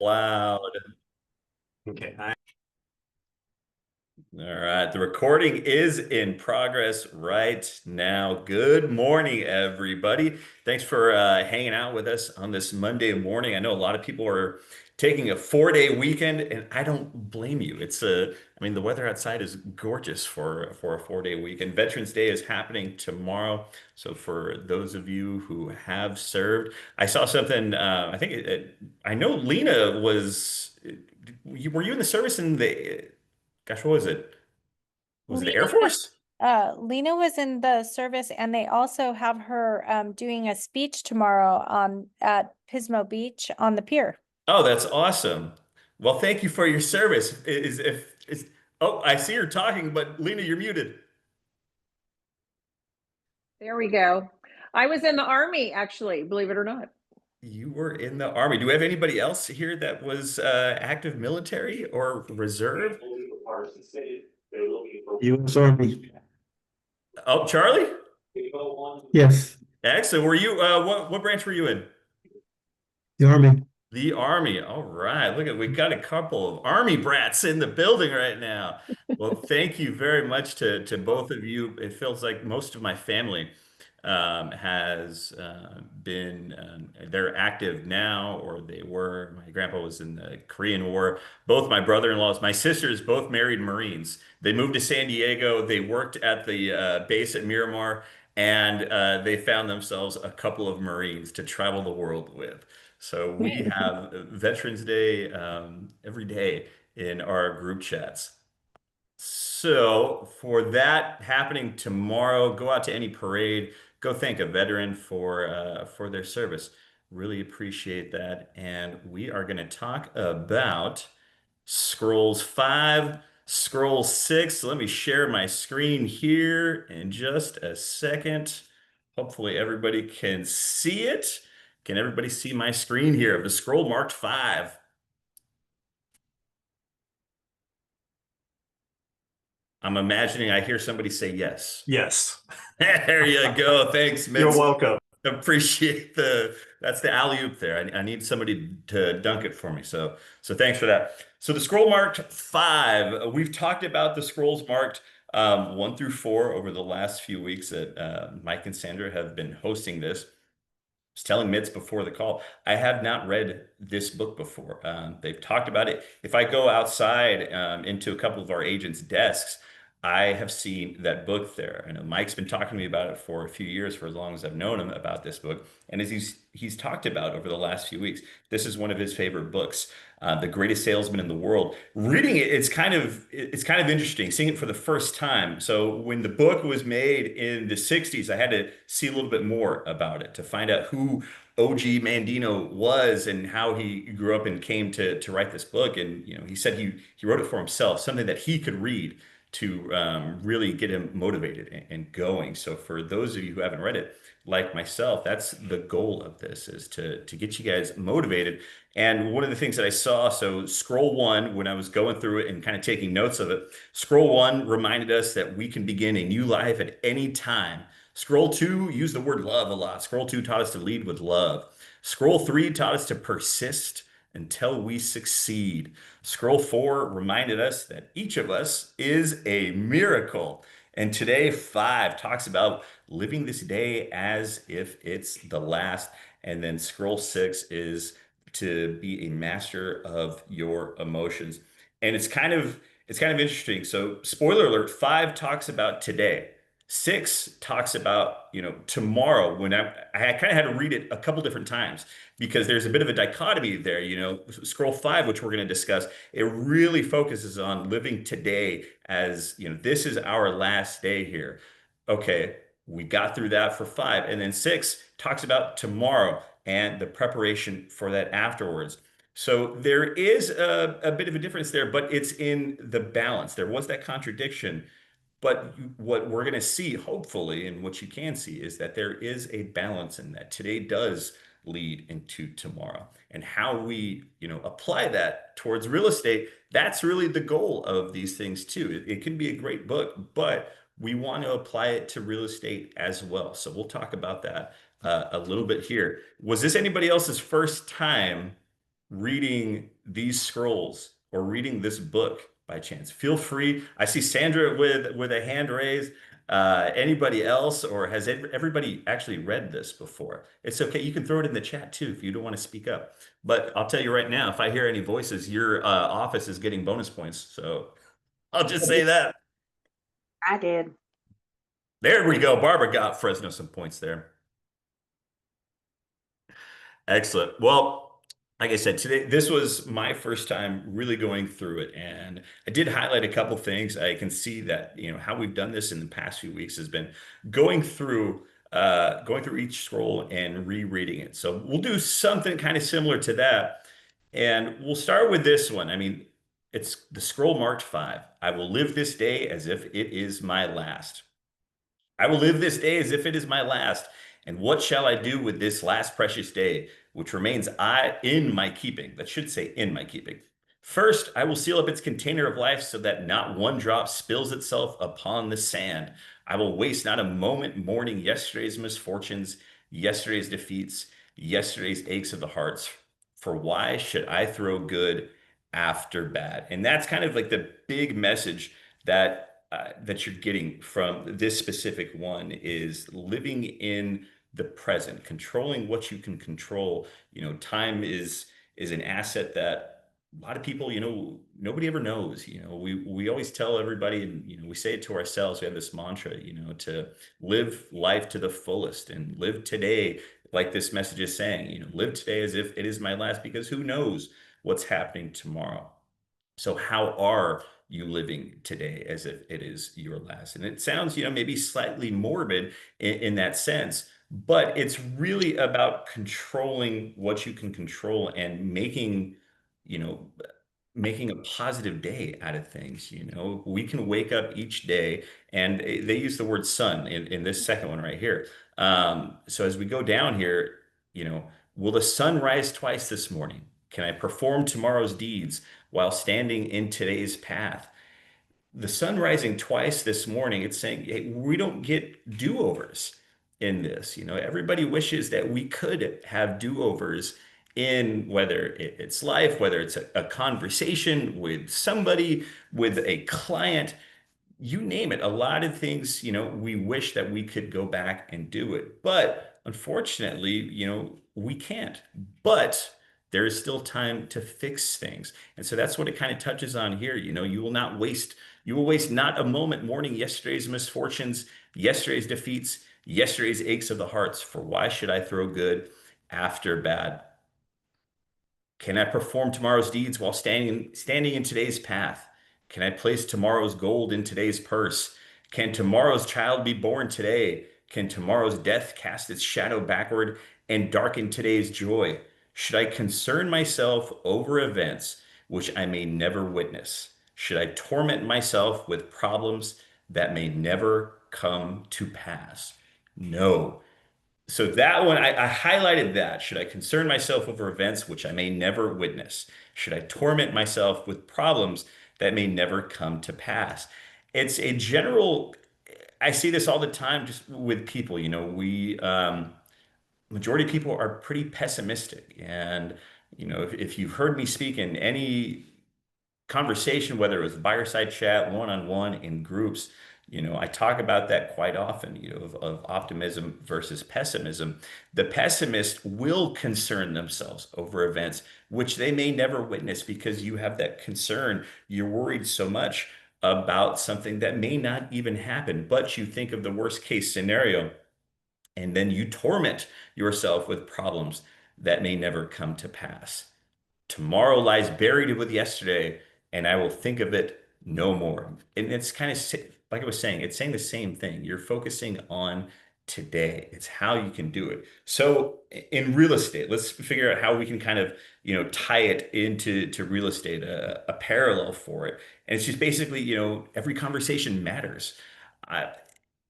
Wow. Okay. All right. The recording is in progress right now. Good morning, everybody. Thanks for hanging out with us on this Monday morning. I know a lot of people are taking a 4-day weekend, and I don't blame you. I mean, the weather outside is gorgeous for a 4-day weekend. Veterans Day is happening tomorrow. So for those of you who have served, I saw something, I know Lena were you in the service in gosh, what was it? Was it the Air Lena was Force? Lena was in the service, and they also have her doing a speech tomorrow on at Pismo Beach on the pier. Oh, that's awesome. Well, thank you for your service. Oh, I see you're talking, but Lena, you're muted. There we go. I was in the Army, actually, believe it or not. You were in the Army. Do we have anybody else here that was active military or reserve? U.S. Army. Oh, Charlie? Yes, Excellent. Were you what branch were you in? the Army. The Army. All right. Look at we got a couple of Army brats in the building right now. Well, thank you very much to both of you. It feels like most of my family has been they're active now, or they were. My grandpa was in the Korean War. Both my brother-in-laws, my sisters, both married Marines. They moved to San Diego. They worked at the base at Miramar, and they found themselves a couple of Marines to travel the world with. So we have Veterans Day every day in our group chats. So for that happening tomorrow, go out to any parade, go thank a veteran for their service. Really appreciate that. And we are going to talk about Scrolls 5, Scroll 6. Let me share my screen here in just a second. Hopefully everybody can see it. Can everybody see my screen here of the scroll marked 5? I'm imagining I hear somebody say yes. Yes. There you go. Thanks, You're Mitz. welcome. Appreciate that's the alley-oop there. I need somebody to dunk it for me. So thanks for that. So the scroll marked 5. We've talked about the scrolls marked 1 through 4 over the last few weeks that Mike and Sandra have been hosting this. I was telling Mitz before the call, I have not read this book before. They've talked about it. If I go outside into a couple of our agents' desks, I have seen that book there. I know Mike's been talking to me about it for a few years, for as long as I've known him about this book. And as he's talked about over the last few weeks, this is one of his favorite books, The Greatest Salesman in the World. Reading it, it's kind of interesting, seeing it for the first time. So when the book was made in the 60s, I had to see a little bit more about it to find out who OG Mandino was and how he grew up and came to write this book. And he said he wrote it for himself, something that he could read to really get him motivated and going. So for those of you who haven't read it, like myself, that's the goal of this, is to get you guys motivated. And one of the things that I saw, so scroll 1, when I was going through it and kind of taking notes of it, scroll 1 reminded us that we can begin a new life at any time. Scroll 2 used the word love a lot. Scroll 2 taught us to lead with love. Scroll 3 taught us to persist until we succeed. Scroll 4 reminded us that each of us is a miracle. And today, 5 talks about living this day as if it's the last. And then scroll 6 is to be a master of your emotions. And it's kind of interesting. So, spoiler alert, 5 talks about today. 6 talks about, tomorrow. When I kind of had to read it a couple different times because there's a bit of a dichotomy there. Scroll 5, which we're going to discuss, it really focuses on living today as, this is our last day here. Okay, we got through that for 5. And then 6 talks about tomorrow and the preparation for that afterwards. So there is a bit of a difference there, but it's in the balance. There was that contradiction, but what we're going to see, hopefully, and what you can see, is that there is a balance in that. Today does lead into tomorrow. And how we, apply that towards real estate, that's really the goal of these things too. It can be a great book, but we want to apply it to real estate as well. So we'll talk about that a little bit here. Was this anybody else's first time reading these scrolls or reading this book by chance, feel free. I see Sandra with a hand raised. Anybody else, or has everybody actually read this before? It's okay. You can throw it in the chat too if you don't want to speak up. But I'll tell you right now, if I hear any voices, your office is getting bonus points. So I'll just say that. I did. There we go. Barbara got Fresno some points there. Excellent. Well, like I said, today, this was my first time really going through it. And I did highlight a couple things. I can see that, how we've done this in the past few weeks has been going through each scroll and rereading it. So we'll do something kind of similar to that. And we'll start with this one. I mean, it's the scroll marked 5. I will live this day as if it is my last. I will live this day as if it is my last. And what shall I do with this last precious day, which remains in my keeping? That should say in my keeping. First, I will seal up its container of life so that not one drop spills itself upon the sand. I will waste not a moment mourning yesterday's misfortunes, yesterday's defeats, yesterday's aches of the hearts. For why should I throw good after bad? And that's kind of like the big message that you're getting from this specific one is living in the present, controlling what you can control. Time is an asset that a lot of people, nobody ever knows. We always tell everybody, and we say it to ourselves. We have this mantra, to live life to the fullest and live today, like this message is saying. Live today as if it is my last, because who knows what's happening tomorrow. So how are you living today as if it is your last? And it sounds, maybe slightly morbid in that sense, but it's really about controlling what you can control and you know, making a positive day out of things. We can wake up each day, and they use the word sun in this second one right here. So as we go down here, will the sun rise twice this morning? Can I perform tomorrow's deeds while standing in today's path? The sun rising twice this morning, it's saying, hey, we don't get do-overs in this. Everybody wishes that we could have do-overs in whether it's life, whether it's a conversation with somebody, with a client, you name it. A lot of things, we wish that we could go back and do it. But unfortunately, we can't. But there is still time to fix things. And so that's what it kind of touches on here. You will waste not a moment mourning yesterday's misfortunes, yesterday's defeats, yesterday's aches of the hearts. For why should I throw good after bad? Can I perform tomorrow's deeds while standing in today's path? Can I place tomorrow's gold in today's purse? Can tomorrow's child be born today? Can tomorrow's death cast its shadow backward and darken today's joy? Should I concern myself over events which I may never witness? Should I torment myself with problems that may never come to pass? No. So that one, I highlighted that. Should I concern myself over events which I may never witness? Should I torment myself with problems that may never come to pass? It's a general, I see this all the time just with people. Majority of people are pretty pessimistic. And, if you've heard me speak in any conversation, whether it was fireside chat, one-on-one, in groups, I talk about that quite often, of optimism versus pessimism. The pessimist will concern themselves over events which they may never witness because you have that concern. You're worried so much about something that may not even happen, but you think of the worst case scenario, and then you torment yourself with problems that may never come to pass. Tomorrow lies buried with yesterday, and I will think of it no more. And it's kind of like I was saying, it's saying the same thing. You're focusing on today. It's how you can do it. So in real estate, let's figure out how we can kind of, tie it into real estate, a parallel for it. And it's just basically, every conversation matters.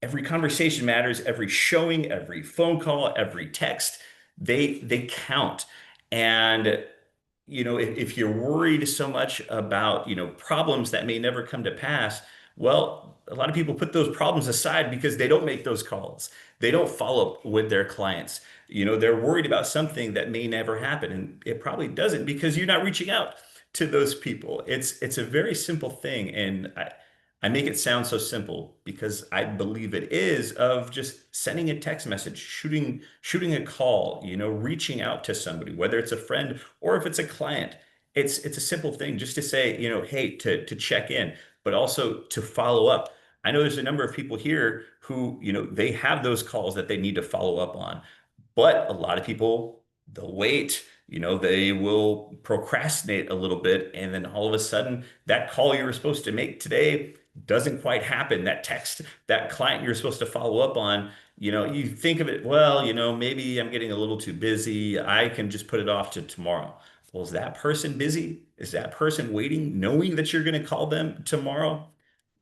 Every conversation matters, every showing, every phone call, every text, they count. And if you're worried so much about, problems that may never come to pass, well, a lot of people put those problems aside because they don't make those calls. They don't follow up with their clients. they're worried about something that may never happen, and it probably doesn't because you're not reaching out to those people. It's a very simple thing, and I make it sound so simple because I believe it is, of just sending a text message, shooting a call, reaching out to somebody, whether it's a friend or if it's a client. It's a simple thing just to say, hey, to check in, but also to follow up. I know there's a number of people here who, they have those calls that they need to follow up on, but a lot of people, they'll wait. They will procrastinate a little bit, and then all of a sudden, that call you were supposed to make today doesn't quite happen. That text, that client you're supposed to follow up on, you think of it, well, maybe I'm getting a little too busy. I can just put it off to tomorrow. Well, is that person busy? Is that person waiting, knowing that you're going to call them tomorrow?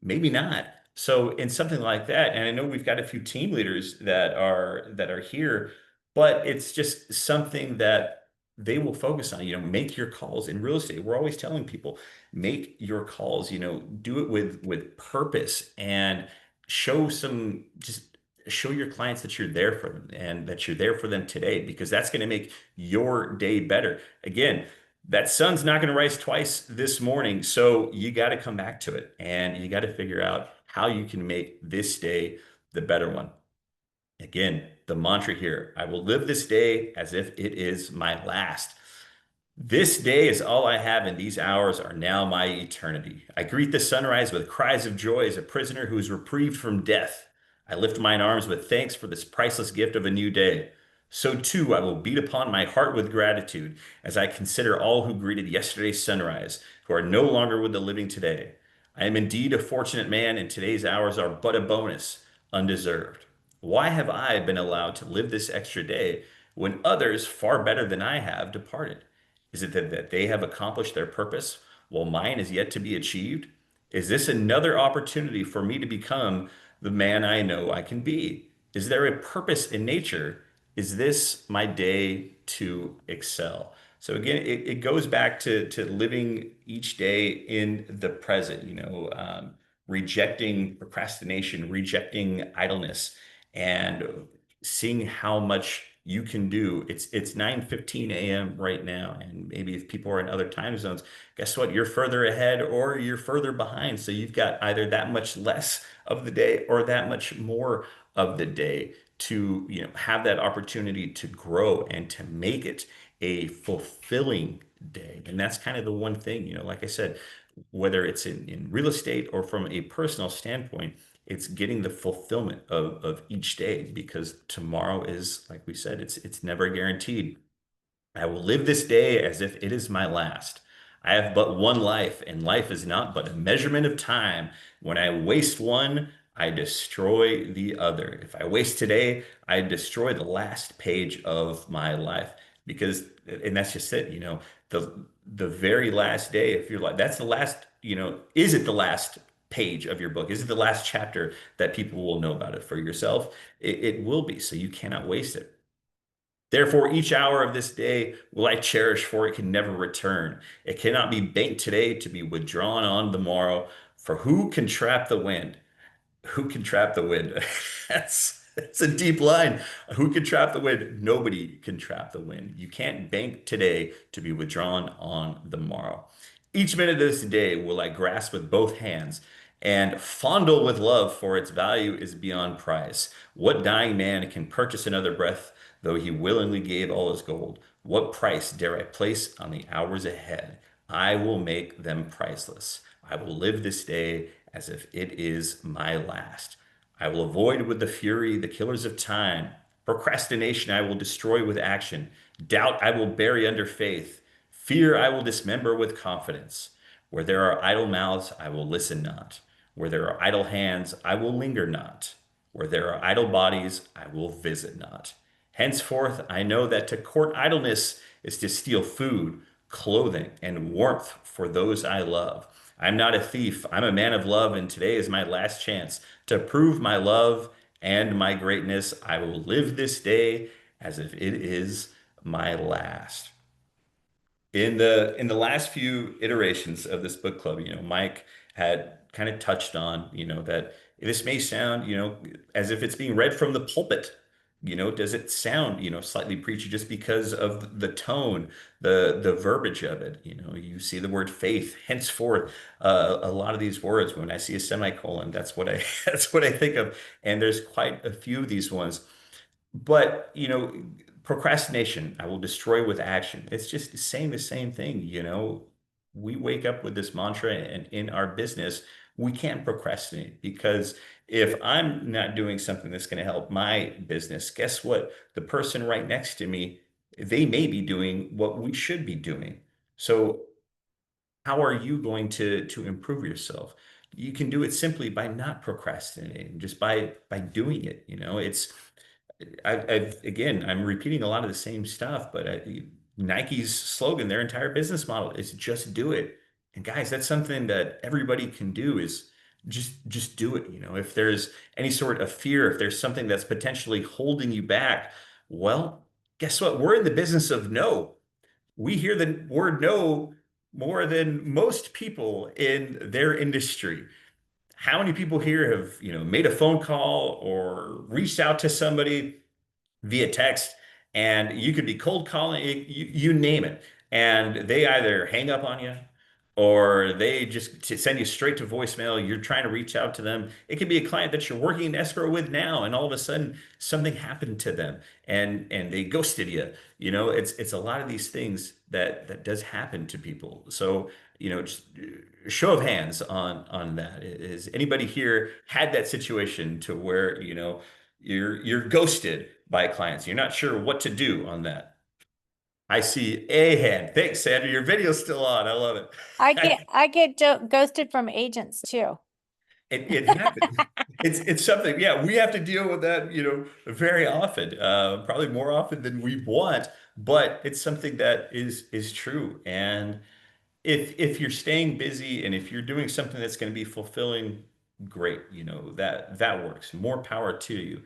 Maybe not. So in something like that, and I know we've got a few team leaders that are here, but it's just something that they will focus on. Make your calls in real estate. We're always telling people, make your calls, do it with purpose, and just show your clients that you're there for them and that you're there for them today, because that's going to make your day better. Again, that sun's not going to rise twice this morning. So you got to come back to it, and you got to figure out how you can make this day the better one. Again, the mantra here: I will live this day as if it is my last. This day is all I have, and these hours are now my eternity. I greet the sunrise with cries of joy as a prisoner who is reprieved from death. I lift mine arms with thanks for this priceless gift of a new day. So too, I will beat upon my heart with gratitude as I consider all who greeted yesterday's sunrise, who are no longer with the living today. I am indeed a fortunate man, and today's hours are but a bonus, undeserved. Why have I been allowed to live this extra day when others far better than I have departed? Is it that they have accomplished their purpose while mine is yet to be achieved? Is this another opportunity for me to become the man I know I can be? Is there a purpose in nature? Is this my day to excel? So again, it goes back to living each day in the present, rejecting procrastination, rejecting idleness, and seeing how much you can do. It's 9:15 a.m. right now, and maybe if people are in other time zones, guess what? You're further ahead or you're further behind. So you've got either that much less of the day or that much more of the day to, have that opportunity to grow and to make it a fulfilling day. And that's kind of the one thing, like I said, whether it's in real estate or from a personal standpoint, it's getting the fulfillment of each day, because tomorrow is, like we said, it's never guaranteed. I will live this day as if it is my last. I have but one life, and life is not but a measurement of time. When I waste one, I destroy the other. If I waste today, I destroy the last page of my life. Because, and that's just it, the very last day, if you're like, that's the last, is it the last page of your book? Is it the last chapter that people will know about it? For yourself, it will be. So you cannot waste it. Therefore, each hour of this day will I cherish, for it can never return. It cannot be banked today to be withdrawn on the morrow. For who can trap the wind? Who can trap the wind? That's a deep line. Who can trap the wind? Nobody can trap the wind. You can't bank today to be withdrawn on the morrow. Each minute of this day will I grasp with both hands and fondle with love, for its value is beyond price. What dying man can purchase another breath, though he willingly gave all his gold? What price dare I place on the hours ahead? I will make them priceless. I will live this day as if it is my last. I will avoid with the fury the killers of time. Procrastination I will destroy with action. Doubt I will bury under faith. Fear I will dismember with confidence. Where there are idle mouths, I will listen not. Where there are idle hands, I will linger not. Where there are idle bodies, I will visit not. Henceforth, I know that to court idleness is to steal food, clothing, and warmth for those I love. I'm not a thief. I'm a man of love, and today is my last chance to prove my love and my greatness. I will live this day as if it is my last. In the last few iterations of this book club, Mike had kind of touched on, that this may sound, as if it's being read from the pulpit, Does it sound, slightly preachy just because of the tone, the verbiage of it? You see the word faith, henceforth, a lot of these words, when I see a semicolon, that's what I that's what I think of. And there's quite a few of these ones. But, procrastination, I will destroy with action. It's just saying the same thing. We wake up with this mantra, and in our business, we can't procrastinate because if I'm not doing something that's going to help my business, guess what? The person right next to me, they may be doing what we should be doing. So how are you going to improve yourself? You can do it simply by not procrastinating, just by doing it. Again, I'm repeating a lot of the same stuff, but Nike's slogan, their entire business model is just do it. And guys, that's something that everybody can do is just do it. If there's any sort of fear, if there's something that's potentially holding you back, well, guess what? We're in the business of no. We hear the word no more than most people in their industry. How many people here have, made a phone call or reached out to somebody via text, and you could be cold calling, you name it, and they either hang up on you or they just send you straight to voicemail. You're trying to reach out to them. It could be a client that you're working in escrow with now, and all of a sudden something happened to them and they ghosted you. It's a lot of these things that does happen to people. So, just show of hands on that. Is anybody here had that situation to where, you're ghosted by clients? You're not sure what to do on that. I see a hand. Thanks, Sandra. Your video's still on. I love it. I get ghosted from agents too. It happens. It's something. Yeah, we have to deal with that, very often. Probably more often than we want, but it's something that is true. And if you're staying busy and if you're doing something that's going to be fulfilling, great. That works. More power to you.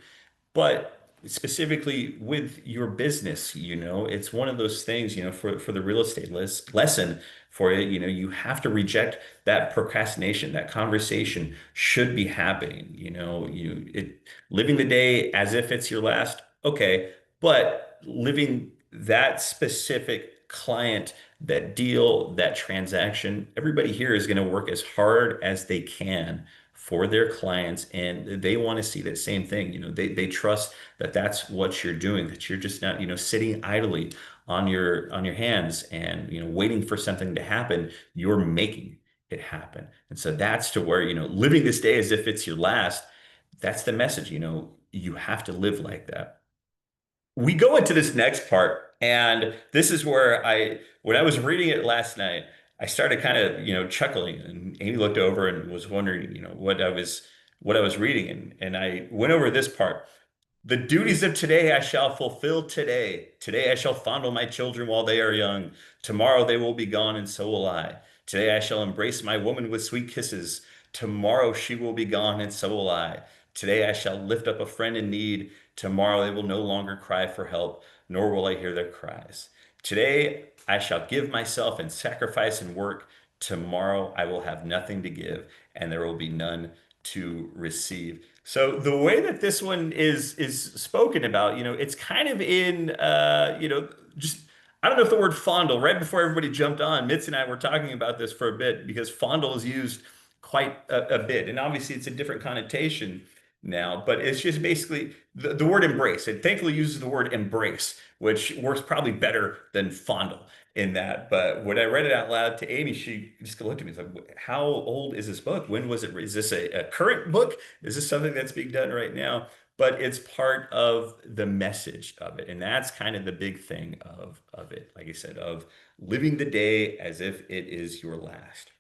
But specifically with your business, it's one of those things, for the real estate lesson for it, you have to reject that procrastination. That conversation should be happening. Living the day as if it's your last, okay, but living that specific client, that deal, that transaction, everybody here is going to work as hard as they can for their clients, and they want to see that same thing. They trust that that's what you're doing, that you're just not, sitting idly on your hands and, waiting for something to happen. You're making it happen. And so that's to where, living this day as if it's your last, that's the message. You have to live like that. We go into this next part, and this is where when I was reading it last night, I started kind of, chuckling, and Amy looked over and was wondering, what I was reading, and I went over this part. The duties of today I shall fulfill today. Today I shall fondle my children while they are young. Tomorrow they will be gone, and so will I. Today I shall embrace my woman with sweet kisses. Tomorrow she will be gone, and so will I. Today I shall lift up a friend in need. Tomorrow they will no longer cry for help, nor will I hear their cries. Today I shall give myself in sacrifice and work. Tomorrow I will have nothing to give, and there will be none to receive. So the way that this one is spoken about, it's kind of in just I don't know if the word fondle, right before everybody jumped on, Mitz and I were talking about this for a bit because fondle is used quite a bit. And obviously it's a different connotation now, but it's just basically the word embrace. It thankfully uses the word embrace, which works probably better than fondle in that. But when I read it out loud to Amy, she just looked at me and like, how old is this book? When was it? Is this a current book? Is this something that's being done right now? But it's part of the message of it. And that's kind of the big thing of it. Like I said, of living the day as if it is your last.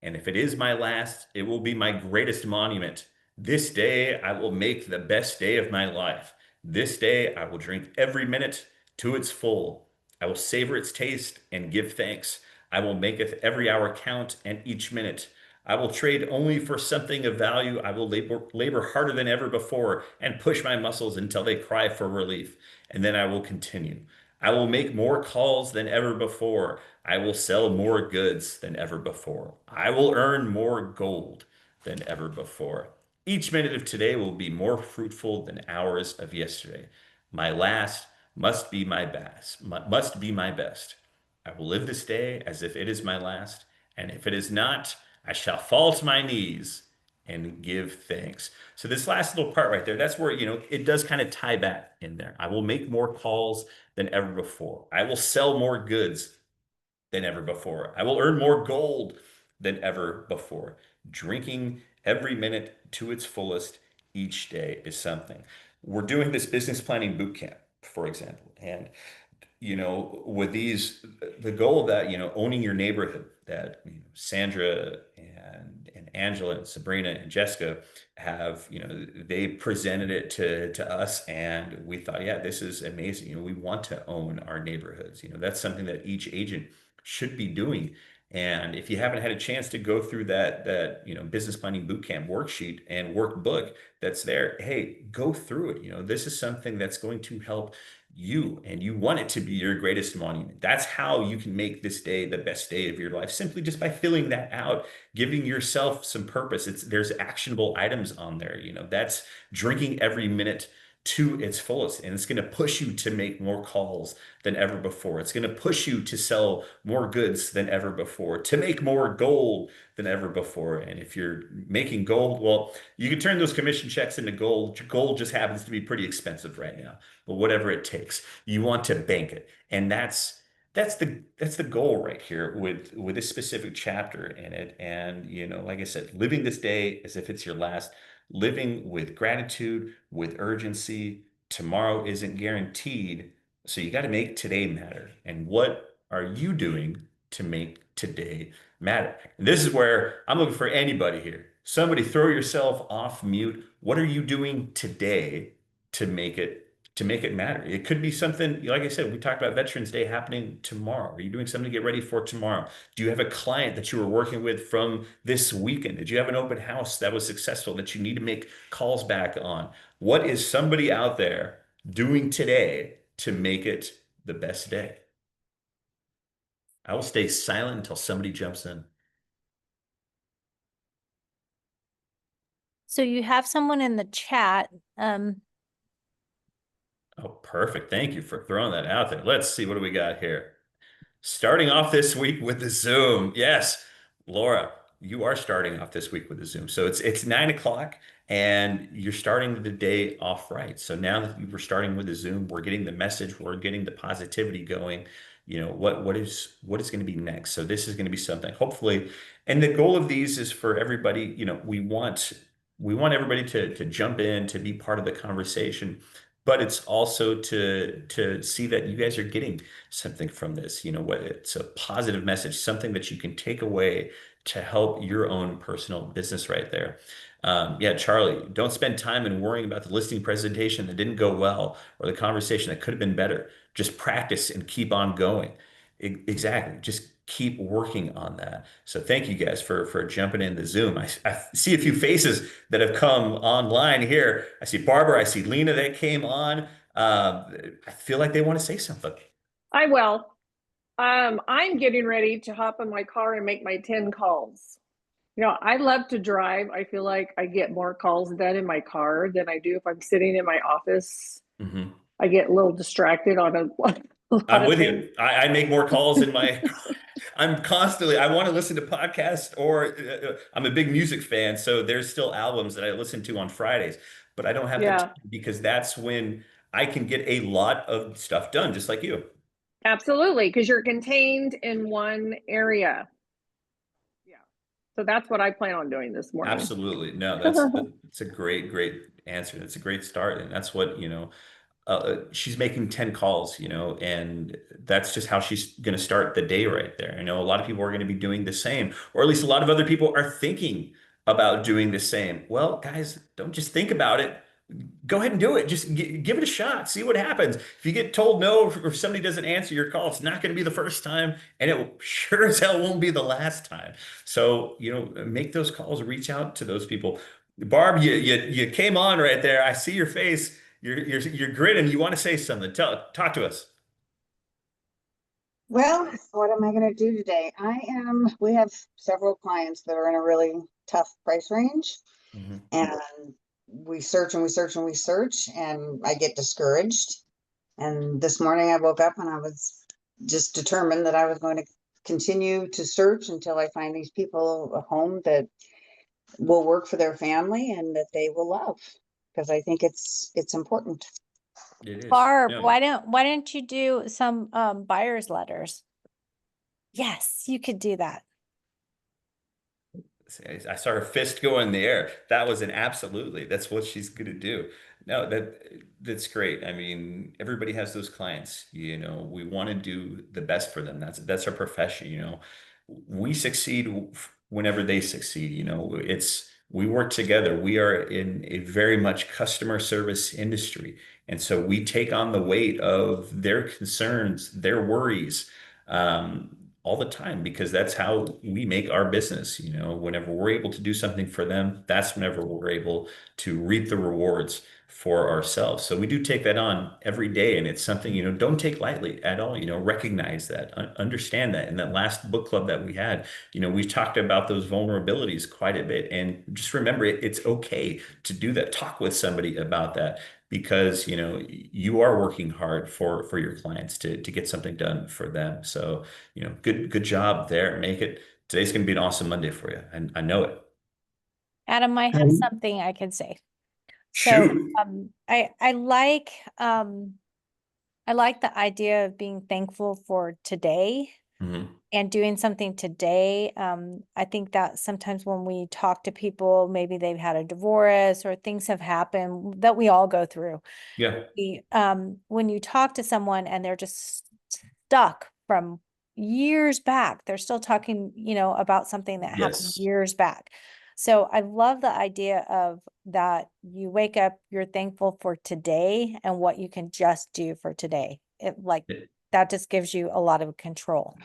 And if it is my last, it will be my greatest monument. This day I will make the best day of my life. This day I will drink every minute to its full. I will savor its taste and give thanks. I will maketh every hour count and each minute. I will trade only for something of value. I will labor harder than ever before and push my muscles until they cry for relief. And then I will continue. I will make more calls than ever before. I will sell more goods than ever before. I will earn more gold than ever before. Each minute of today will be more fruitful than hours of yesterday. My last must be my best, must be my best. I will live this day as if it is my last, and if it is not, I shall fall to my knees and give thanks. So this last little part right there, that's where, it does kind of tie back in there. I will make more calls than ever before. I will sell more goods than ever before. I will earn more gold than ever before. Drinking every minute to its fullest each day is something. We're doing this business planning boot camp, for example, and with these, the goal of that, owning your neighborhood that Sandra and Angela and Sabrina and Jessica have, they presented it to us, and we thought, yeah, this is amazing. We want to own our neighborhoods. That's something that each agent should be doing. And if you haven't had a chance to go through that business planning bootcamp worksheet and workbook that's there, hey, go through it. This is something that's going to help you, and you want it to be your greatest monument. That's how you can make this day the best day of your life, simply just by filling that out, giving yourself some purpose. There's actionable items on there. That's drinking every minute to its fullest, and it's going to push you to make more calls than ever before. It's going to push you to sell more goods than ever before, to make more gold than ever before. And if you're making gold, well, you can turn those commission checks into gold. Gold just happens to be pretty expensive right now, but whatever it takes, you want to bank it. And that's the goal right here with this specific chapter in it. And like I said, living this day as if it's your last, living with gratitude, with urgency. Tomorrow isn't guaranteed, so you got to make today matter. And what are you doing to make today matter? And this is where I'm looking for anybody here. Somebody throw yourself off mute. What are you doing today to make it matter? It could be something, like I said, we talked about Veterans Day happening tomorrow. Are you doing something to get ready for tomorrow? Do you have a client that you were working with from this weekend? Did you have an open house that was successful that you need to make calls back on? What is somebody out there doing today to make it the best day? I will stay silent until somebody jumps in. So you have someone in the chat. Oh, perfect. Thank you for throwing that out there. Let's see, what do we got here? Starting off this week with the Zoom. Yes, Laura, you are starting off this week with the Zoom. So it's 9 o'clock and you're starting the day off right. So now that we're starting with the Zoom, we're getting the message, we're getting the positivity going. What is going to be next? So this is going to be something, hopefully. And the goal of these is for everybody, we want everybody to jump in, to be part of the conversation, but it's also to see that you guys are getting something from this. What it's a positive message, something that you can take away to help your own personal business right there. Yeah, Charlie, don't spend time in worrying about the listing presentation that didn't go well or the conversation that could have been better. Just practice and keep on going. Exactly. Just keep working on that. So thank you guys for jumping in the Zoom. I see a few faces that have come online here. I see Barbara, I see Lena that came on. I feel like they want to say something. I will. I'm getting ready to hop in my car and make my 10 calls. I love to drive. I feel like I get more calls done in my car than I do if I'm sitting in my office. Mhm. I get a little distracted on a lot I'm of with things. you. I make more calls in my. I'm constantly. I want to listen to podcasts, or I'm a big music fan, so there's still albums that I listen to on Fridays, but I don't have the Yeah, time because that's when I can get a lot of stuff done, just like you. absolutely. Because you're contained in one area. Yeah. So that's what I plan on doing this morning. Absolutely. No, that's a great answer. That's a great start, and that's what she's making 10 calls, and that's just how she's going to start the day right there. I know a lot of people are going to be doing the same, or at least a lot of other people are thinking about doing the same. Well, guys, don't just think about it. Go ahead and do it. Just give it a shot. See what happens. If you get told no, or if somebody doesn't answer your call, it's not going to be the first time, and it sure as hell won't be the last time. So, make those calls, reach out to those people. Barb, you came on right there. I see your face. You're grinning. You want to say something? Talk to us. Well, what am I going to do today? We have several clients that are in a really tough price range, Mhm. and we search and we search and we search, and I get discouraged. And this morning I woke up and I was just determined that I was going to continue to search until I find these people a home that will work for their family and that they will love, because I think it's important. It is. Barb, No. why don't you do some buyer's letters? Yes, you could do that. I saw her fist go in the air. That was an absolutely. That's what she's gonna do. No, that's great. I mean, everybody has those clients. You know, we want to do the best for them. That's our profession. You know, we succeed whenever they succeed. You know, it's we work together. We are in a very much customer service industry, and so we take on the weight of their concerns, their worries. All the time because that's how we make our business. You know, whenever we're able to do something for them, that's whenever we're able to reap the rewards for ourselves. So we do take that on every day, and it's something, you know, don't take lightly at all. You know, recognize that, understand that. In that last book club that we had, you know, we talked about those vulnerabilities quite a bit, and just remember it's okay to do that. Talk with somebody about that because you know you are working hard for your clients to get something done for them. So you know, good job there. Make it today's gonna be an awesome Monday for you. And I know it. Adam, I have Um, something I can say. So Shoot. I like the idea of being thankful for today Mhm. and doing something today. I think that sometimes when we talk to people, maybe they've had a divorce or things have happened that we all go through. Yeah. When you talk to someone and they're just stuck from years back, they're still talking, about something that happened Yes. years back. So I love the idea of that you wake up, you're thankful for today and what you can just do for today. That just gives you a lot of control.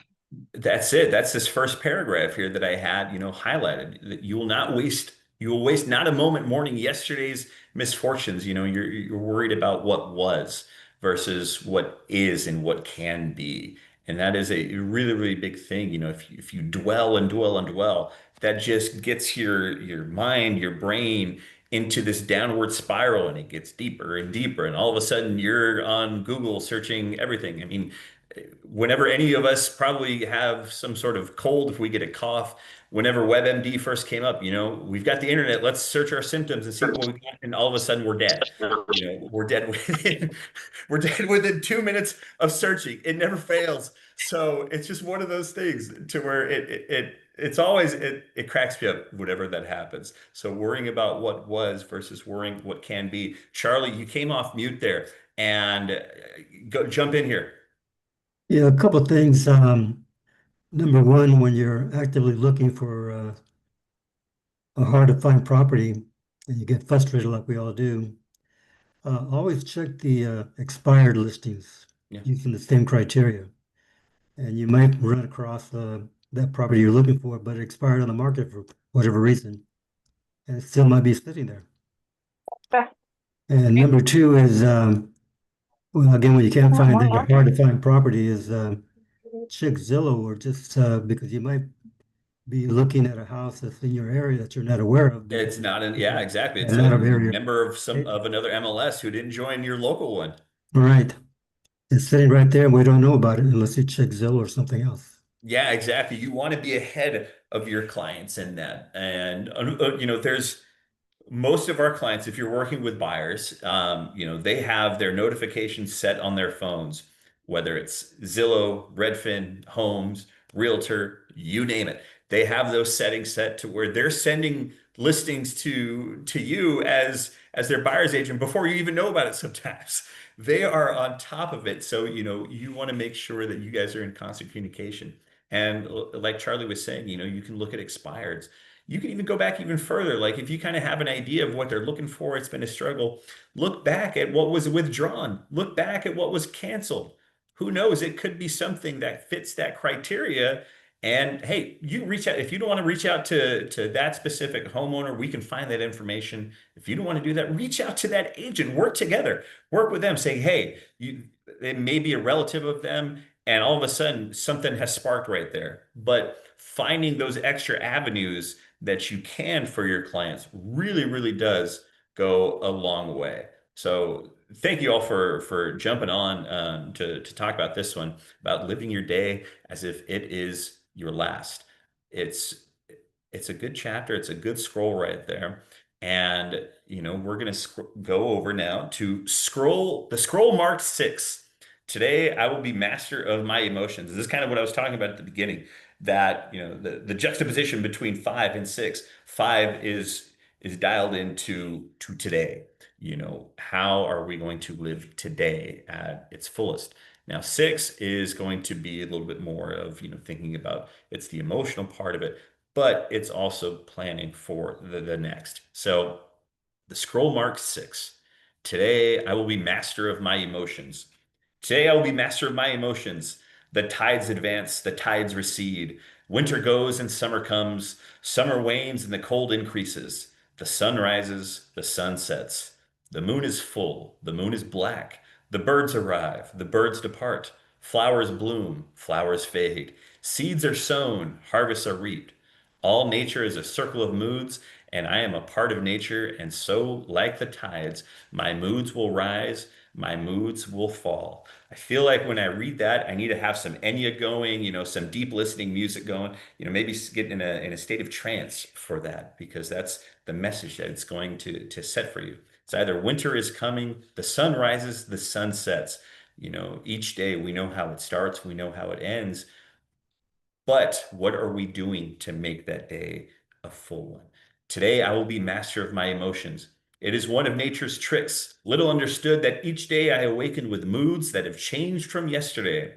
That's it. That's this first paragraph here that I had, you know, highlighted. That you will waste not a moment mourning yesterday's misfortunes. You know, you're worried about what was versus what is and what can be. And that is a really, really big thing. You know, if you dwell and dwell and dwell, that just gets your mind, your brain into this downward spiral and it gets deeper and deeper. And all of a sudden you're on Google searching everything. I mean, whenever any of us probably have some sort of cold, if we get a cough, whenever WebMD first came up, you know, we've got the internet, let's search our symptoms and see what we got. And all of a sudden we're dead. You know, we're dead within, we're dead within 2 minutes of searching. It never fails. So it's just one of those things to where it's always, it cracks me up whenever that happens. So worrying about what was versus worrying what can be. Charlie, you came off mute there and go jump in here. Yeah, a couple of things. Number one, when you're actively looking for a hard to find property and you get frustrated like we all do, always check the expired listings Yeah. using the same criteria. And you might run across that property you're looking for, but it expired on the market for whatever reason, and it still might be sitting there. And number two is, well, again, when you can't find that hard to find property is check Zillow or just because you might be looking at a house that's in your area that you're not aware of It's because not an, it's yeah, exactly. It's an a out of area. member of another MLS who didn't join your local one. Right. It's sitting right there and we don't know about it unless you check Zillow or something else. Yeah, exactly. You want to be ahead of your clients in that. And you know, there's most of our clients, if you're working with buyers, you know, they have their notifications set on their phones, whether it's Zillow, Redfin, Homes, Realtor, you name it. They have those settings set to where they're sending listings to you as their buyer's agent before you even know about it sometimes. They are on top of it. So, you know, you want to make sure that you guys are in constant communication. And like Charlie was saying, you know, you can look at expireds. You can even go back even further. Like if you kind of have an idea of what they're looking for, it's been a struggle. Look back at what was withdrawn. Look back at what was canceled. Who knows? It could be something that fits that criteria. And hey, you reach out. If you don't want to reach out to that specific homeowner, we can find that information. If you don't want to do that, reach out to that agent. Work together. Work with them. Say, hey, it may be a relative of them, and all of a sudden something has sparked right there. But finding those extra avenues that you can for your clients really, really does go a long way. So thank you all for jumping on to talk about this one, about living your day as if it is your last. It's it's a good chapter. It's a good scroll right there. And we're gonna go over now to the scroll marked 6. Today I will be master of my emotions. This is kind of what I was talking about at the beginning, that the juxtaposition between 5 and 6. 5 is dialed into to today. How are we going to live today at its fullest? Now, 6 is going to be a little bit more of, thinking about, it's the emotional part of it, but it's also planning for the next. So the scroll marks 6. Today I will be master of my emotions. Today I will be master of my emotions. The tides advance, the tides recede. Winter goes and summer comes. Summer wanes and the cold increases. The sun rises, the sun sets. The moon is full, the moon is black. The birds arrive, the birds depart. Flowers bloom, flowers fade. Seeds are sown, harvests are reaped. All nature is a circle of moods, and I am a part of nature, and so, like the tides, my moods will rise, my moods will fall. I feel like when I read that, I need to have some Enya going, some deep listening music going, maybe get in a state of trance for that, because that's the message that it's going to set for you. It's either winter is coming, the sun rises, the sun sets. Each day we know how it starts, we know how it ends, but what are we doing to make that day a full one? Today, I will be master of my emotions. It is one of nature's tricks, little understood, that each day I awaken with moods that have changed from yesterday.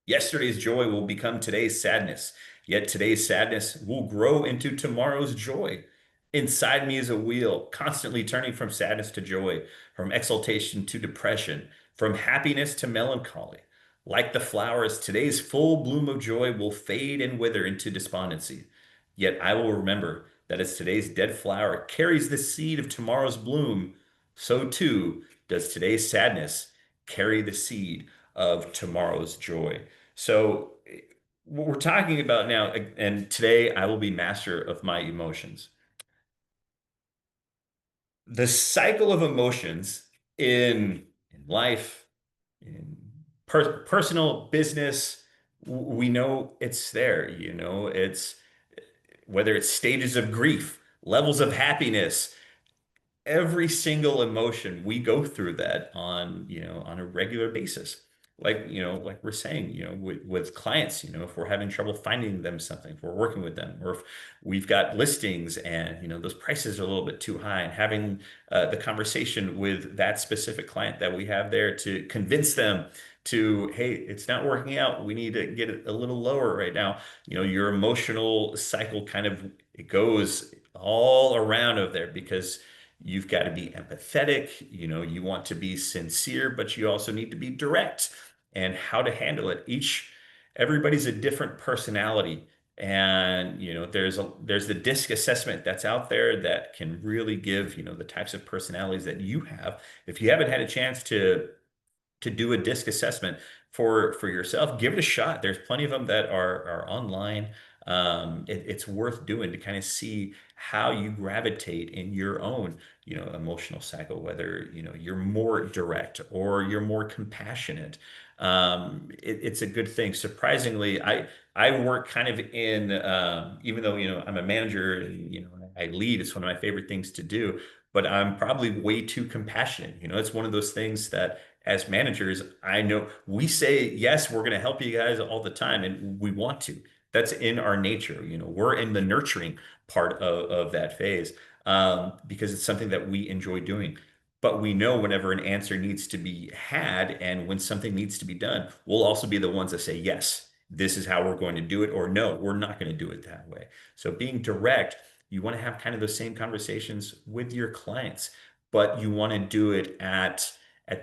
Yesterday's joy will become today's sadness, yet today's sadness will grow into tomorrow's joy. Inside me is a wheel, constantly turning from sadness to joy, from exaltation to depression, from happiness to melancholy. Like the flowers, today's full bloom of joy will fade and wither into despondency. Yet I will remember that as today's dead flower carries the seed of tomorrow's bloom, so too does today's sadness carry the seed of tomorrow's joy. So, what we're talking about now, and today I will be master of my emotions. The cycle of emotions in life, in personal business, we know it's there. It's whether it's stages of grief, levels of happiness, every single emotion, we go through that on a regular basis. Like we're saying, with clients, if we're having trouble finding them something, if we're working with them, or if we've got listings and those prices are a little bit too high, and having the conversation with that specific client that we have there to convince them to, hey, it's not working out, we need to get it a little lower right now. Your emotional cycle kind of, it goes all around of there, because you've got to be empathetic, you want to be sincere, but you also need to be direct, and how to handle it. Everybody's a different personality. And there's the DISC assessment that's out there that can really give the types of personalities that you have. If you haven't had a chance to do a DISC assessment for yourself, give it a shot. There's plenty of them that are online. It's worth doing to kind of see how you gravitate in your own emotional cycle, whether you're more direct or you're more compassionate. It's a good thing. Surprisingly, I work kind of in, even though I'm a manager and I lead, it's one of my favorite things to do, but I'm probably way too compassionate. It's one of those things that as managers, I know we say, yes, we're going to help you guys all the time, and we want to. That's in our nature. We're in the nurturing part of that phase, because it's something that we enjoy doing. But we know whenever an answer needs to be had and when something needs to be done, we'll also be the ones that say, yes, this is how we're going to do it, or no, we're not going to do it that way. So being direct, you want to have kind of the same conversations with your clients, but you want to do it at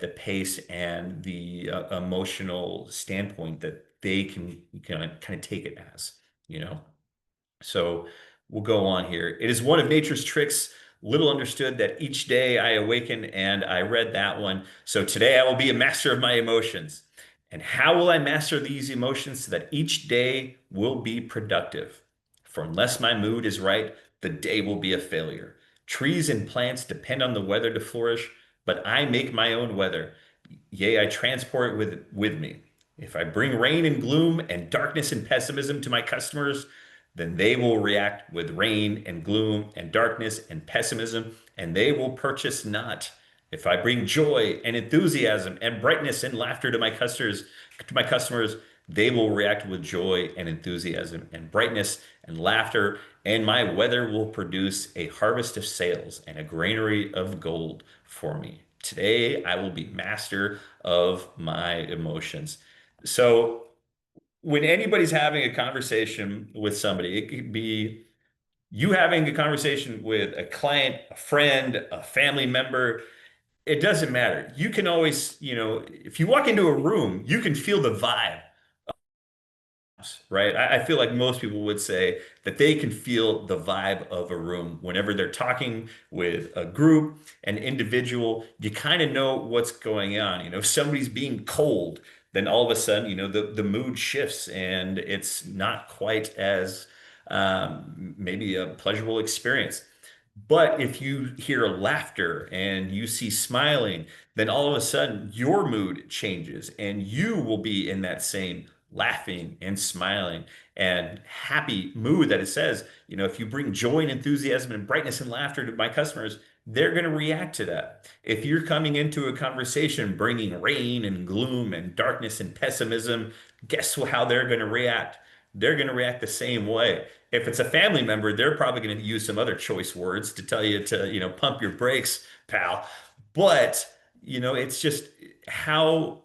the pace and the emotional standpoint that they can kind of take it as, you know? So we'll go on here. It is one of nature's tricks, little understood, that each day I awaken, and I read that one. So today I will be a master of my emotions. And how will I master these emotions so that each day will be productive? For unless my mood is right, the day will be a failure. Trees and plants depend on the weather to flourish, but I make my own weather. Yea, I transport it with me. If I bring rain and gloom and darkness and pessimism to my customers, then they will react with rain and gloom and darkness and pessimism, and they will purchase not. If I bring joy and enthusiasm and brightness and laughter to my customers, they will react with joy and enthusiasm and brightness and laughter, and my weather will produce a harvest of sales and a granary of gold for me. Today, I will be master of my emotions. So, when anybody's having a conversation with somebody, it could be you having a conversation with a client, a friend, a family member. It doesn't matter. You can always, if you walk into a room, you can feel the vibe, right? I feel like most people would say that they can feel the vibe of a room whenever they're talking with a group, an individual. You kind of know what's going on. If somebody's being cold, then all of a sudden, the mood shifts and it's not quite as maybe a pleasurable experience. But if you hear laughter and you see smiling, then all of a sudden your mood changes and you will be in that same laughing and smiling and happy mood that it says, if you bring joy and enthusiasm and brightness and laughter to my customers, they're going to react to that. If you're coming into a conversation bringing rain and gloom and darkness and pessimism, guess how they're going to react? They're going to react the same way. If it's a family member, they're probably going to use some other choice words to tell you to, pump your brakes, pal. But, it's just how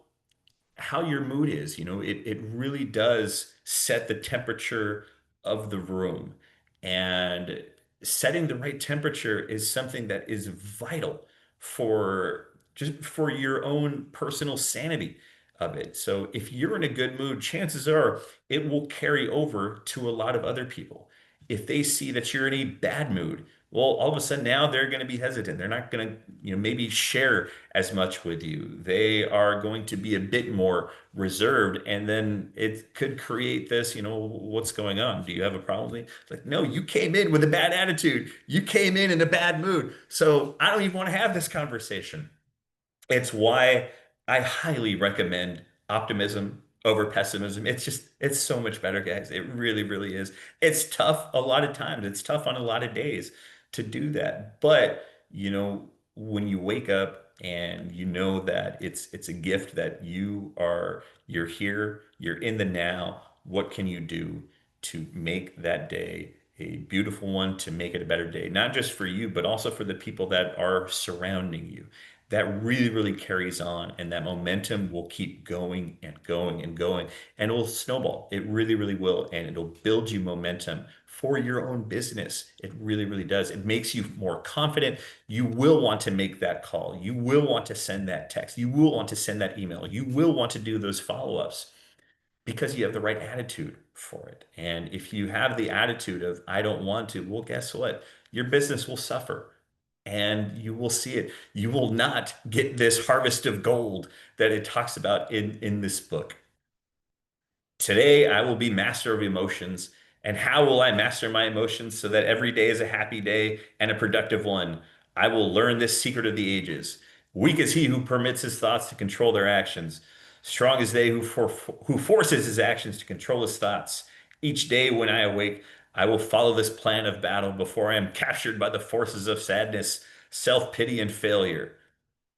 your mood is. It really does set the temperature of the room. And setting the right temperature is something that is vital for just for your own personal sanity of it. So if you're in a good mood, chances are it will carry over to a lot of other people. If they see that you're in a bad mood, well, all of a sudden now they're going to be hesitant. They're not going to, maybe share as much with you. They are going to be a bit more reserved, and then it could create this, what's going on? Do you have a problem with me? It's like, no, you came in with a bad attitude. You came in a bad mood. So I don't even want to have this conversation. It's why I highly recommend optimism over pessimism. It's so much better, guys. It really, really is. It's tough a lot of times. It's tough on a lot of days to do that. But, when you wake up and you know that it's a gift that you're here, you're in the now, what can you do to make that day a beautiful one, to make it a better day, not just for you, but also for the people that are surrounding you? That really, really carries on, and that momentum will keep going and going and going, and it will snowball. It really, really will, and it'll build you momentum for your own business. It really, really does. It makes you more confident. You will want to make that call. You will want to send that text. You will want to send that email. You will want to do those follow-ups because you have the right attitude for it. And if you have the attitude of, I don't want to, well, guess what? Your business will suffer and you will see it. You will not get this harvest of gold that it talks about in this book. Today, I will be master of emotions. And how will I master my emotions so that every day is a happy day and a productive one? I will learn this secret of the ages. Weak is he who permits his thoughts to control their actions. Strong is they who forces his actions to control his thoughts. Each day when I awake, I will follow this plan of battle before I am captured by the forces of sadness, self-pity, and failure.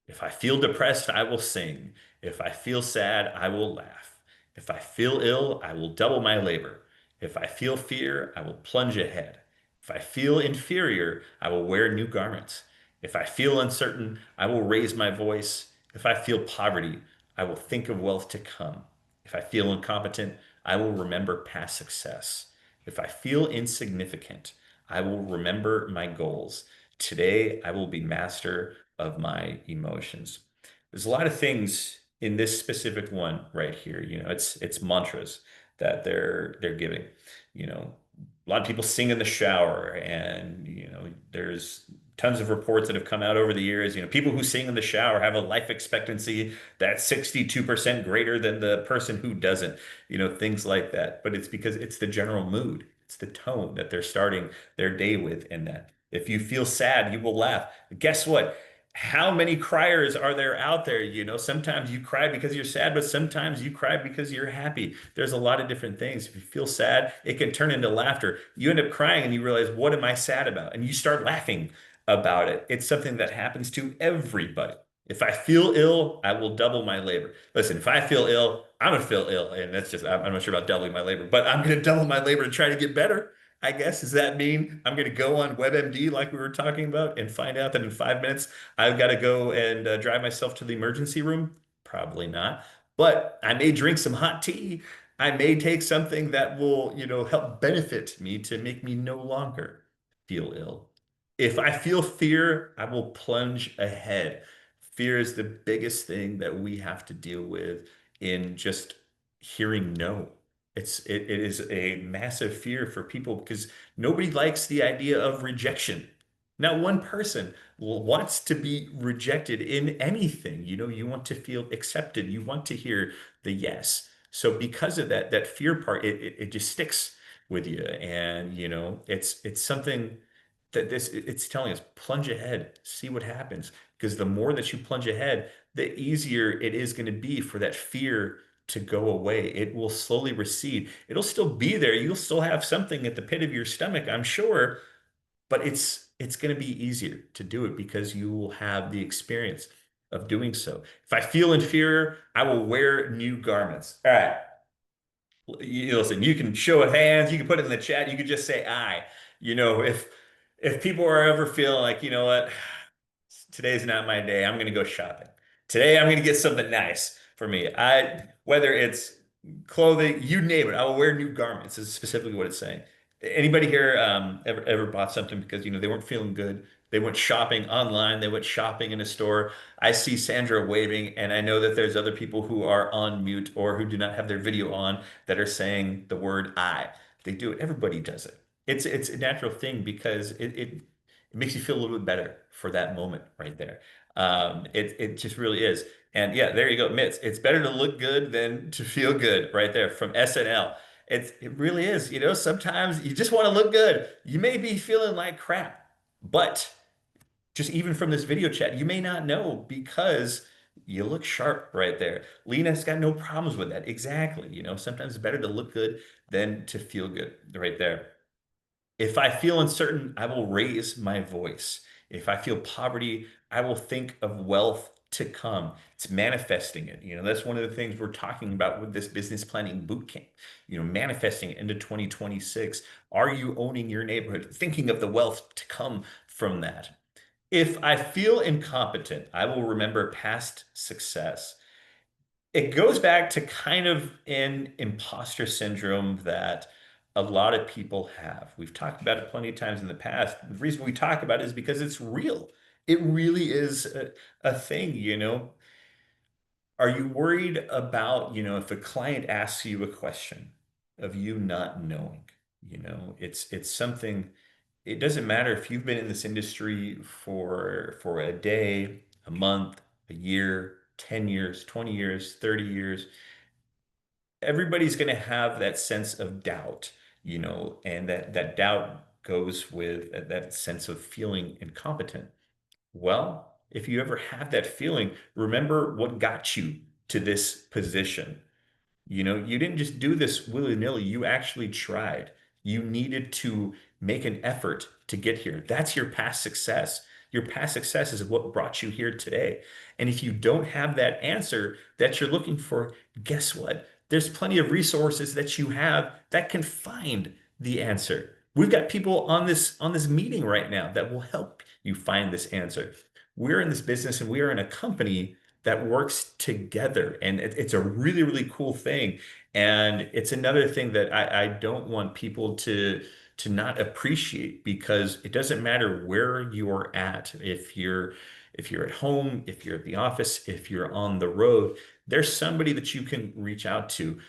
If I feel depressed, I will sing. If I feel sad, I will laugh. If I feel ill, I will double my labor. If I feel fear, I will plunge ahead. If I feel inferior, I will wear new garments. If I feel uncertain, I will raise my voice. If I feel poverty, I will think of wealth to come. If I feel incompetent, I will remember past success. If I feel insignificant, I will remember my goals. Today, I will be master of my emotions. There's a lot of things in this specific one right here. It's mantras that they're giving. A lot of people sing in the shower, and there's tons of reports that have come out over the years. People who sing in the shower have a life expectancy that's 62% greater than the person who doesn't. Things like that. But it's because it's the general mood. It's the tone that they're starting their day with in that. If you feel sad, you will laugh. Guess what? How many criers are there out there? You know, sometimes you cry because you're sad, but sometimes you cry because you're happy. There's a lot of different things. If you feel sad, it can turn into laughter. You end up crying and you realize, what am I sad about? And you start laughing about it. It's something that happens to everybody. If I feel ill, I will double my labor. Listen, if I feel ill, I'm gonna feel ill. And that's just, I'm not sure about doubling my labor, but I'm gonna double my labor and try to get better. I guess. Does that mean I'm going to go on WebMD like we were talking about and find out that in 5 minutes I've got to go and drive myself to the emergency room? Probably not. But I may drink some hot tea. I may take something that will, help benefit me to make me no longer feel ill. If I feel fear, I will plunge ahead. Fear is the biggest thing that we have to deal with in just hearing no. It is a massive fear for people because nobody likes the idea of rejection. Not one person wants to be rejected in anything. You want to feel accepted. You want to hear the yes. So because of that, that fear part, it just sticks with you. And it's something that it's telling us, plunge ahead, see what happens. Because the more that you plunge ahead, the easier it is going to be for that fear to go away. It will slowly recede. It'll still be there. You'll still have something at the pit of your stomach, I'm sure, but it's going to be easier to do it because you will have the experience of doing so. If I feel inferior, I will wear new garments. All right. Listen, you can show of hands, you can put it in the chat, you could just say I. If people are ever feeling like, you know what, today's not my day. I'm going to go shopping. Today, I'm going to get something nice for me. Whether it's clothing, you name it, I will wear new garments is specifically what it's saying. Anybody here ever bought something because they weren't feeling good? They went shopping online, they went shopping in a store. I see Sandra waving, and I know that there's other people who are on mute or who do not have their video on that are saying the word I. They do it. Everybody does it. It's a natural thing because it makes you feel a little bit better for that moment right there. It just really is. And yeah, there you go, Mitts. It's better to look good than to feel good right there from SNL. It really is. Sometimes you just want to look good. You may be feeling like crap, but just even from this video chat, you may not know because you look sharp right there. Lena's got no problems with that. Exactly. Sometimes it's better to look good than to feel good right there. If I feel uncertain, I will raise my voice. If I feel poverty, I will think of wealth to come. It's manifesting it. That's one of the things we're talking about with this business planning boot camp. Manifesting it into 2026. Are you owning your neighborhood? Thinking of the wealth to come from that. If I feel incompetent, I will remember past success. It goes back to kind of an imposter syndrome that a lot of people have. We've talked about it plenty of times in the past. The reason we talk about it is because it's real. It really is a thing. Are you worried about, if a client asks you a question of you not knowing? It's something, it doesn't matter if you've been in this industry for a day, a month, a year, 10 years, 20 years, 30 years. Everybody's going to have that sense of doubt, and that doubt goes with that sense of feeling incompetent. Well, if you ever have that feeling, remember what got you to this position. You didn't just do this willy-nilly. You actually tried. You needed to make an effort to get here. That's your past success. Your past success is what brought you here today. And if you don't have that answer that you're looking for, guess what? There's plenty of resources that you have that can find the answer. We've got people on this meeting right now that will help you find this answer. We're in this business and we are in a company that works together. And it's a really, really cool thing. And it's another thing that I don't want people to not appreciate because it doesn't matter where you're at. If you're at home, if you're at the office, if you're on the road, there's somebody that you can reach out to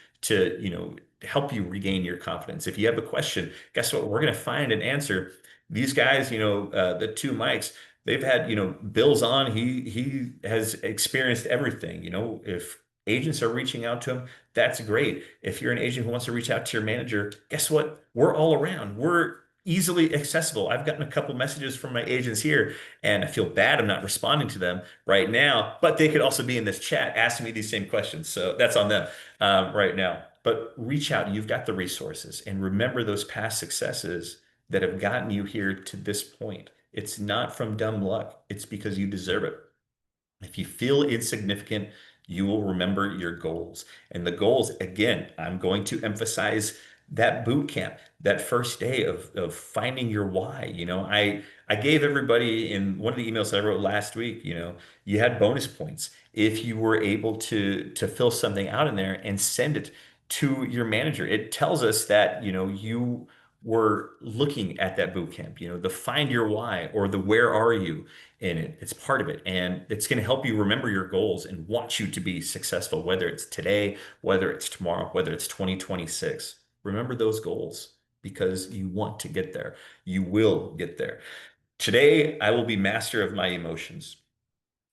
help you regain your confidence. If you have a question, guess what? We're going to find an answer. These guys, the two mics, they've had, Bill's on. He has experienced everything. If agents are reaching out to him, that's great. If you're an agent who wants to reach out to your manager, guess what? We're all around. We're easily accessible. I've gotten a couple messages from my agents here, and I feel bad I'm not responding to them right now, but they could also be in this chat asking me these same questions. So that's on them right now. But reach out. You've got the resources, and remember those past successes that have gotten you here to this point. It's not from dumb luck. It's because you deserve it. If you feel insignificant, you will remember your goals. And the goals, again, I'm going to emphasize that boot camp, that first day of finding your why. I gave everybody in one of the emails that I wrote last week, you had bonus points if you were able to fill something out in there and send it to your manager. It tells us that, you were looking at that boot camp, the find your why or the where are you in it. It's part of it. And it's going to help you remember your goals and want you to be successful, whether it's today, whether it's tomorrow, whether it's 2026. Remember those goals because you want to get there. You will get there. Today, I will be master of my emotions.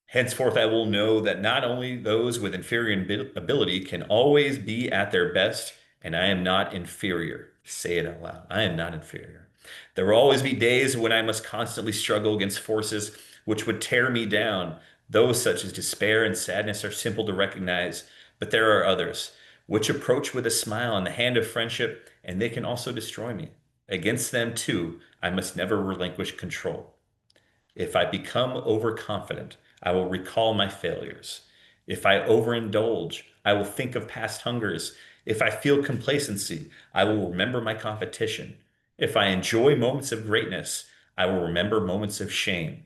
Henceforth, I will know that not only those with inferior ability can always be at their best, and I am not inferior. Say it out loud. I am not inferior. There will always be days when I must constantly struggle against forces which would tear me down. Those such as despair and sadness are simple to recognize, but there are others which approach with a smile and the hand of friendship, and they can also destroy me. Against them, too, I must never relinquish control. If I become overconfident, I will recall my failures. If I overindulge, I will think of past hungers. If I feel complacency, I will remember my competition. If I enjoy moments of greatness, I will remember moments of shame.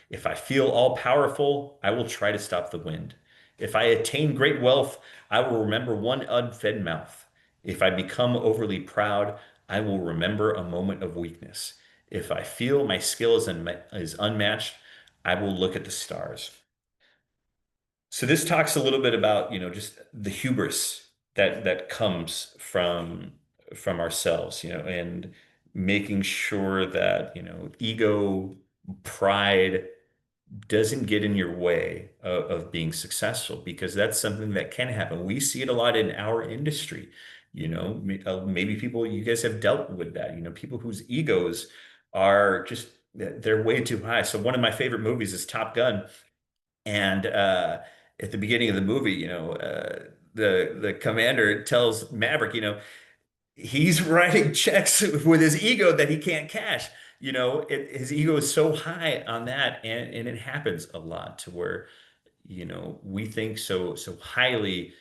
If I feel all powerful, I will try to stop the wind. If I attain great wealth, I will remember one unfed mouth. If I become overly proud, I will remember a moment of weakness. If I feel my skill is unmatched, I will look at the stars. So this talks a little bit about, just the hubris that comes from ourselves, and making sure that, ego, pride doesn't get in your way of being successful because that's something that can happen. We see it a lot in our industry. Maybe people, you guys have dealt with that, people whose egos are just, they're way too high. So one of my favorite movies is Top Gun. And at the beginning of the movie, the commander tells Maverick, he's writing checks with his ego that he can't cash. His ego is so high on that, and it happens a lot to where, we think so highly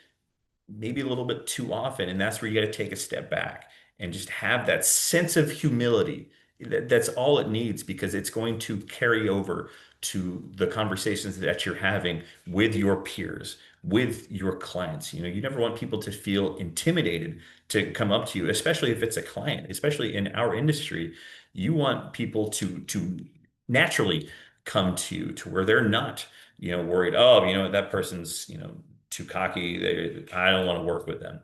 maybe a little bit too often. And that's where you got to take a step back and just have that sense of humility. That's all it needs because it's going to carry over to the conversations that you're having with your peers, with your clients. You never want people to feel intimidated to come up to you, especially if it's a client, especially in our industry. You want people to naturally come to you to where they're not, worried, oh, that person's, too cocky. I don't want to work with them.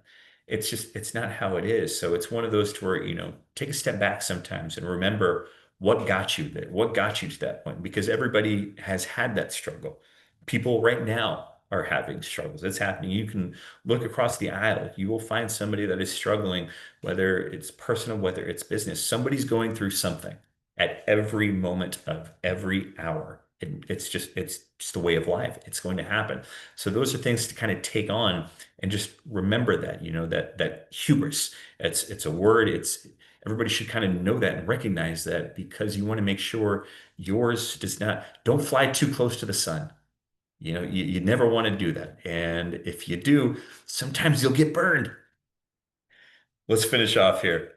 It's not how it is. So it's one of those to where, take a step back sometimes and remember what got you there, what got you to that point, because everybody has had that struggle. People right now are having struggles. It's happening. You can look across the aisle. You will find somebody that is struggling, whether it's personal, whether it's business. Somebody's going through something at every moment of every hour. It's just the way of life. It's going to happen. So those are things to kind of take on and just remember that, that hubris. It's a word. It's everybody should kind of know that and recognize that because you want to make sure yours does not, don't fly too close to the sun. You never want to do that. And if you do, sometimes you'll get burned. Let's finish off here.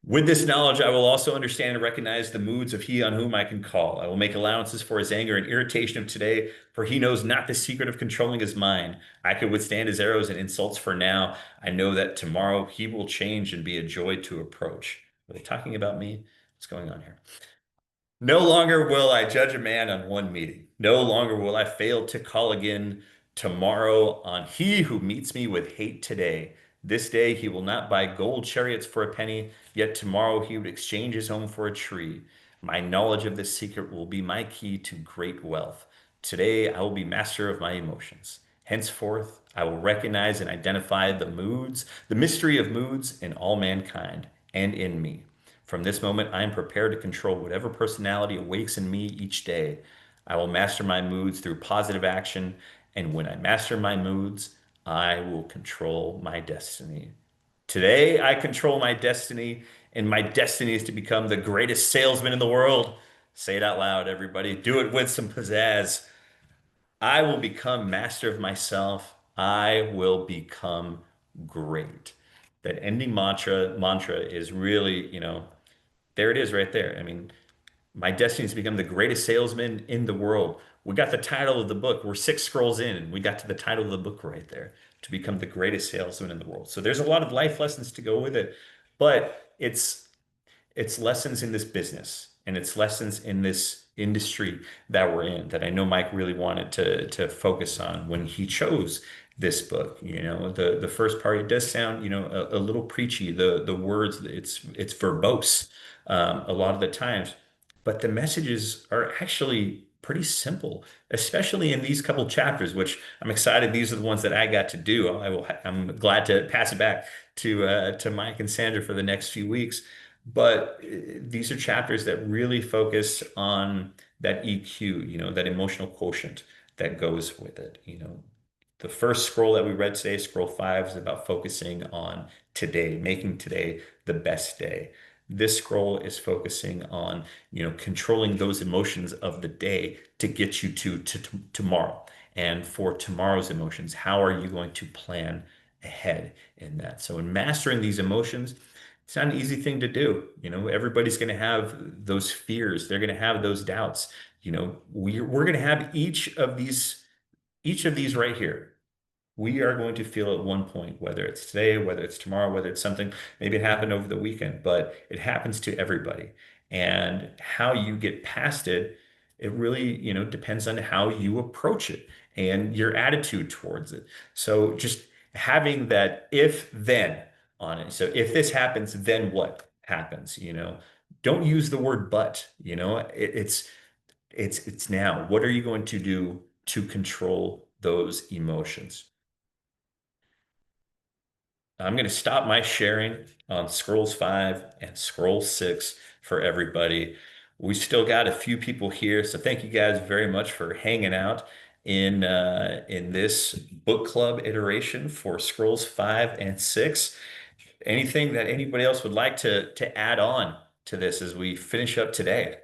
With this knowledge, I will also understand and recognize the moods of he on whom I can call. I will make allowances for his anger and irritation of today, for he knows not the secret of controlling his mind. I can withstand his arrows and insults for now. I know that tomorrow he will change and be a joy to approach. Are they talking about me? What's going on here? No longer will I judge a man on one meeting. No longer will I fail to call again tomorrow on he who meets me with hate today. This day he will not buy gold chariots for a penny, yet tomorrow he would exchange his home for a tree. My knowledge of this secret will be my key to great wealth. Today I will be master of my emotions. Henceforth, I will recognize and identify the moods, the mystery of moods in all mankind and in me. From this moment, I am prepared to control whatever personality awakes in me each day. I will master my moods through positive action, and when I master my moods, I will control my destiny. Today, I control my destiny, and my destiny is to become the greatest salesman in the world. Say it out loud, everybody. Do it with some pizzazz. I will become master of myself. I will become great. That ending mantra is really, there it is right there. I mean, my destiny is to become the greatest salesman in the world. We got the title of the book. We're 6 scrolls in, and we got to the title of the book right there, to become the greatest salesman in the world. So there's a lot of life lessons to go with it, but it's lessons in this business and it's lessons in this industry that we're in that I know Mike really wanted to focus on when he chose this book. The first part, it does sound, a little preachy. The words, it's verbose a lot of the times, but the messages are actually pretty simple, especially in these couple chapters, which I'm excited. These are the ones that I got to do. I'm glad to pass it back to Mike and Sandra for the next few weeks. But these are chapters that really focus on that EQ, that emotional quotient that goes with it. The first scroll that we read today, scroll 5, is about focusing on today, making today the best day. This scroll is focusing on, controlling those emotions of the day to get you to tomorrow. And for tomorrow's emotions, how are you going to plan ahead in that? So in mastering these emotions, it's not an easy thing to do. Everybody's going to have those fears. They're going to have those doubts. We're going to have each of these right here. We are going to feel at one point, whether it's today, whether it's tomorrow, whether it's something, maybe it happened over the weekend, but it happens to everybody. And how you get past it, it really, depends on how you approach it and your attitude towards it. So just having that if then on it. So if this happens, then what happens? Don't use the word but, it's now. What are you going to do to control those emotions? I'm going to stop my sharing on Scrolls 5 and Scroll 6 for everybody. We still got a few people here, so thank you guys very much for hanging out in this book club iteration for Scrolls 5 and 6. Anything that anybody else would like to add on to this as we finish up today?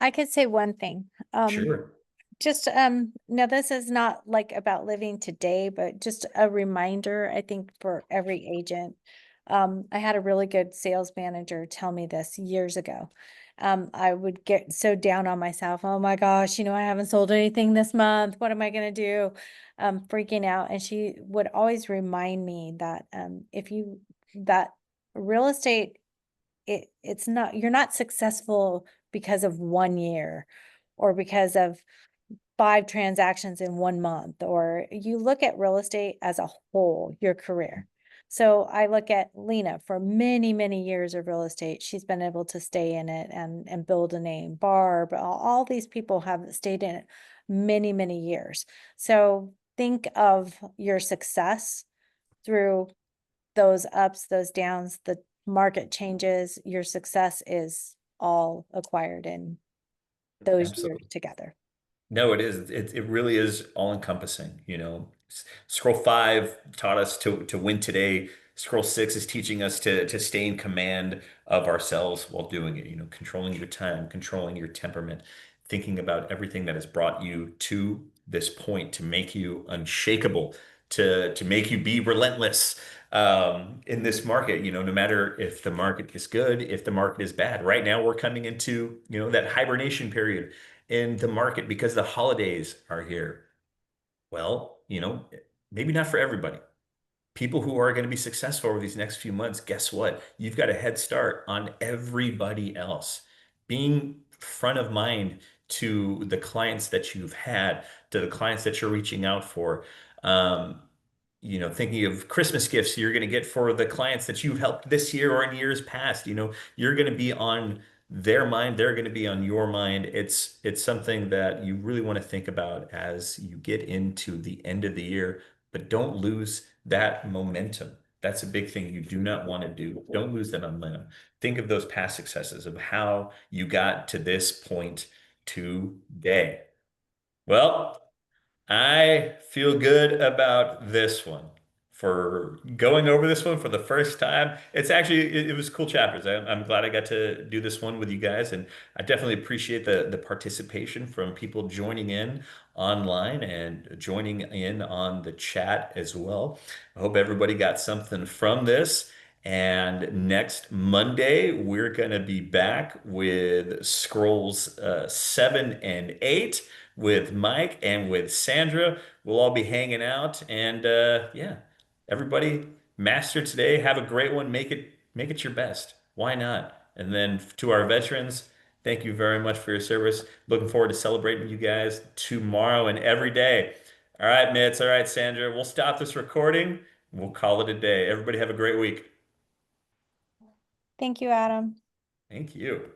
I could say one thing. Sure. Just now this is not like about living today, but just a reminder, I think, for every agent. I had a really good sales manager tell me this years ago. I would get so down on myself. Oh my gosh, I haven't sold anything this month. What am I gonna do? Freaking out. And she would always remind me that if you that real estate, it's not, you're not successful because of 1 year or because of 5 transactions in 1 month, or you look at real estate as a whole, your career. So I look at Lena for many, many years of real estate. She's been able to stay in it and build a name. Barb, all these people have stayed in it many, many years. So think of your success through those ups, those downs, the market changes. Your success is all acquired in those years Absolutely. together. No, it is. It really is all encompassing. Scroll 5 taught us to win today. Scroll 6 is teaching us to stay in command of ourselves while doing it. Controlling your time, controlling your temperament, thinking about everything that has brought you to this point to make you unshakable, to make you be relentless in this market. No matter if the market is good, if the market is bad. Right now, we're coming into that hibernation period in the market because the holidays are here. Well, maybe not for everybody. People who are going to be successful over these next few months, guess what? You've got a head start on everybody else. Being front of mind to the clients that you've had, to the clients that you're reaching out for. Um, thinking of Christmas gifts you're going to get for the clients that you've helped this year or in years past. You're going to be on their mind, they're going to be on your mind. It's something that you really want to think about as you get into the end of the year, but don't lose that momentum. That's a big thing you do not want to do. Don't lose that momentum. Think of those past successes of how you got to this point today. Well, I feel good about this one for going over this one for the first time. It's actually it was cool chapters. I'm glad I got to do this one with you guys, and I definitely appreciate the participation from people joining in online and joining in on the chat as well. I hope everybody got something from this. And next Monday, we're going to be back with scrolls 7 and 8 with Mike and with Sandra. We'll all be hanging out, and yeah, everybody master today. Have a great one. Make it your best. Why not? And then to our veterans, thank you very much for your service. Looking forward to celebrating you guys tomorrow and every day. All right, Mitz. All right, Sandra. We'll stop this recording. We'll call it a day. Everybody have a great week. Thank you, Adam. Thank you.